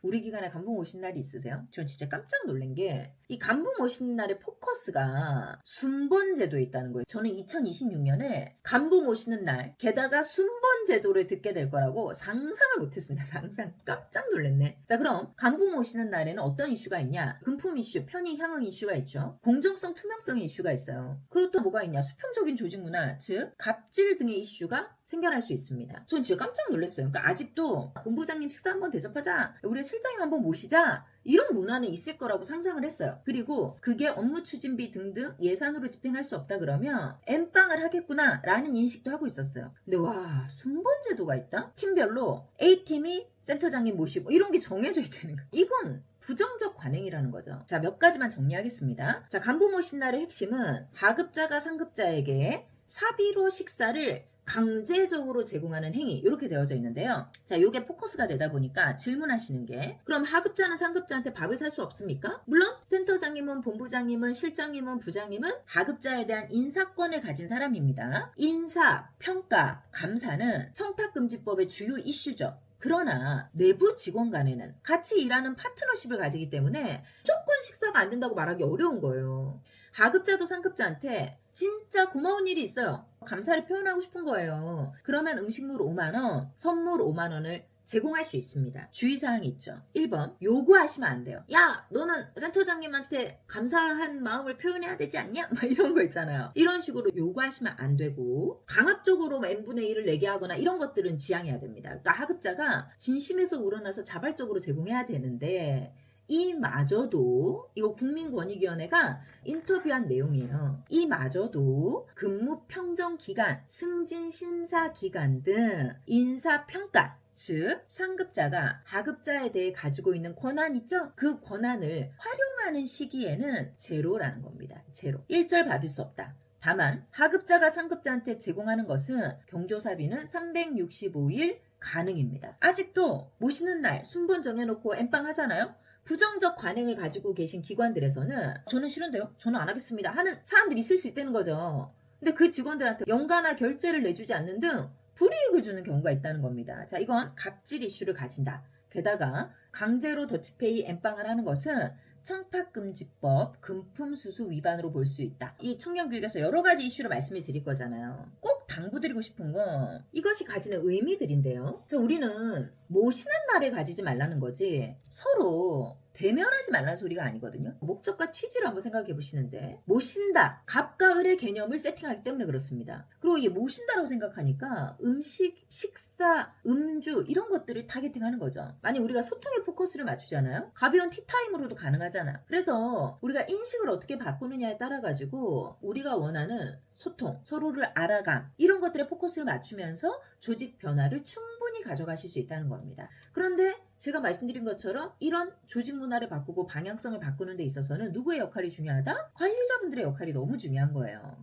우리 기관에 간부모 오신 날이 있으세요? 전 진짜 깜짝 놀란 게 이 간부모 오신 날의 포커스가 순번 제도에 있다는 거예요. 저는 2026년에 간부 모시는 날 게다가 순번 제도를 듣게 될 거라고 상상을 못했습니다. 상상. 깜짝 놀랐네. 자, 그럼 간부 모시는 날에는 어떤 이슈가 있냐? 금품 이슈, 편의 향응 이슈가 있죠. 공정성, 투명성의 이슈가 있어요. 그리고 또 뭐가 있냐? 수평적인 조직 문화, 즉 갑질 등의 이슈가 생겨날 수 있습니다. 전 진짜 깜짝 놀랐어요. 그러니까 아직도 본부장님 식사 한번 대접하자, 우리 실장님 한번 모시자, 이런 문화는 있을 거라고 상상을 했어요. 그리고 그게 업무 추진비 등등 예산으로 집행할 수 없다 그러면 엠빵을 하겠구나 라는 인식도 하고 있었어요. 근데 와, 순번 제도가 있다? 팀별로 A팀이 센터장님 모시고 이런 게 정해져 있다는 거예요. 이건 부정적 관행이라는 거죠. 자, 몇 가지만 정리하겠습니다. 자, 간부 모신 날의 핵심은 하급자가 상급자에게 사비로 식사를 강제적으로 제공하는 행위, 이렇게 되어져 있는데요. 자, 요게 포커스가 되다 보니까 질문하시는 게, 그럼 하급자는 상급자한테 밥을 살 수 없습니까? 물론 센터장님은 본부장님은 실장님은 부장님은 하급자에 대한 인사권을 가진 사람입니다. 인사, 평가, 감사는 청탁금지법의 주요 이슈죠. 그러나 내부 직원 간에는 같이 일하는 파트너십을 가지기 때문에 무조건 식사가 안 된다고 말하기 어려운 거예요. 하급자도 상급자한테 진짜 고마운 일이 있어요. 감사를 표현하고 싶은 거예요. 그러면 음식물 5만원, 선물 5만원을 제공할 수 있습니다. 주의사항이 있죠. 1번, 요구하시면 안 돼요. 야, 너는 센터장님한테 감사한 마음을 표현해야 되지 않냐? 막 이런 거 있잖아요. 이런 식으로 요구하시면 안 되고, 강압적으로 n분의 1을 내게 하거나 이런 것들은 지양해야 됩니다. 그러니까 하급자가 진심에서 우러나서 자발적으로 제공해야 되는데, 이마저도, 이거 국민권익위원회가 인터뷰한 내용이에요. 이마저도 근무 평정 기간, 승진 심사 기간 등 인사 평가, 즉 상급자가 하급자에 대해 가지고 있는 권한 있죠? 그 권한을 활용하는 시기에는 제로라는 겁니다. 제로. 일절 받을 수 없다. 다만 하급자가 상급자한테 제공하는 것은 경조사비는 365일 가능입니다. 아직도 모시는 날 순번 정해놓고 엠빵 하잖아요? 부정적 관행을 가지고 계신 기관들에서는 저는 싫은데요? 저는 안 하겠습니다 하는 사람들이 있을 수 있다는 거죠. 근데 그 직원들한테 연가나 결제를 내주지 않는 등 불이익을 주는 경우가 있다는 겁니다. 자, 이건 갑질 이슈를 가진다. 게다가 강제로 더치페이 엠빵을 하는 것은 청탁금지법 금품수수 위반으로 볼 수 있다. 이 청년교육에서 여러 가지 이슈를 말씀을 드릴 거잖아요. 꼭 당부드리고 싶은 건 이것이 가지는 의미들인데요. 우리는 모시는 날에 가지지 말라는 거지 서로 대면하지 말라는 소리가 아니거든요. 목적과 취지를 한번 생각해 보시는데, 모신다, 갑과 을의 개념을 세팅하기 때문에 그렇습니다. 그리고 이 모신다라고 생각하니까 음식, 식사, 음주 이런 것들을 타겟팅하는 거죠. 만약 우리가 소통에 포커스를 맞추잖아요. 가벼운 티타임으로도 가능하잖아요. 그래서 우리가 인식을 어떻게 바꾸느냐에 따라 가지고 우리가 원하는 소통, 서로를 알아감 이런 것들에 포커스를 맞추면서 조직 변화를 충분히 가져가실 수 있다는 겁니다. 그런데 제가 말씀드린 것처럼 이런 조직 문화를 바꾸고 방향성을 바꾸는 데 있어서는 누구의 역할이 중요하다? 관리자분들의 역할이 너무 중요한 거예요.